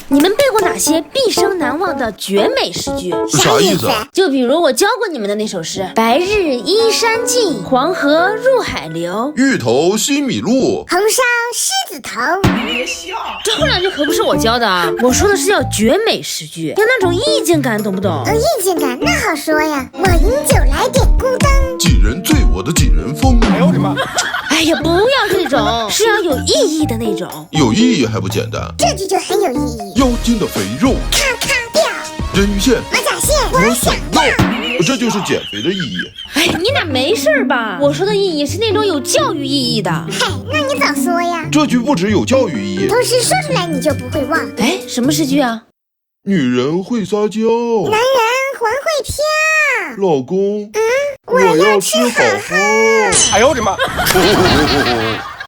你们背过哪些毕生难忘的绝美诗句？啥意思？就比如我教过你们的那首诗：白日依山尽，黄河入海流。芋头西米露，红烧狮子头。别笑，这后两句可不是我教的啊，我说的是要绝美诗句，要那种意境感，懂不懂？意境感那好说呀。我饮酒来点孤灯，几人醉我的几人疯。哎呦我的妈！哎呀，不要这种，是要有意义的那种。有意义还不简单？这句就很有意义。腰间的肥肉，咔咔掉，人鱼线，马甲线，我想要。这就是减肥的意义。哎，你俩没事吧？我说的意义是那种有教育意义的。嗨，那你早说呀。这句不只有教育意义，同时说出来你就不会忘。哎，什么诗句啊？女人会撒娇，男人还会飘。老公，我要吃好好饭。哎呦我的妈！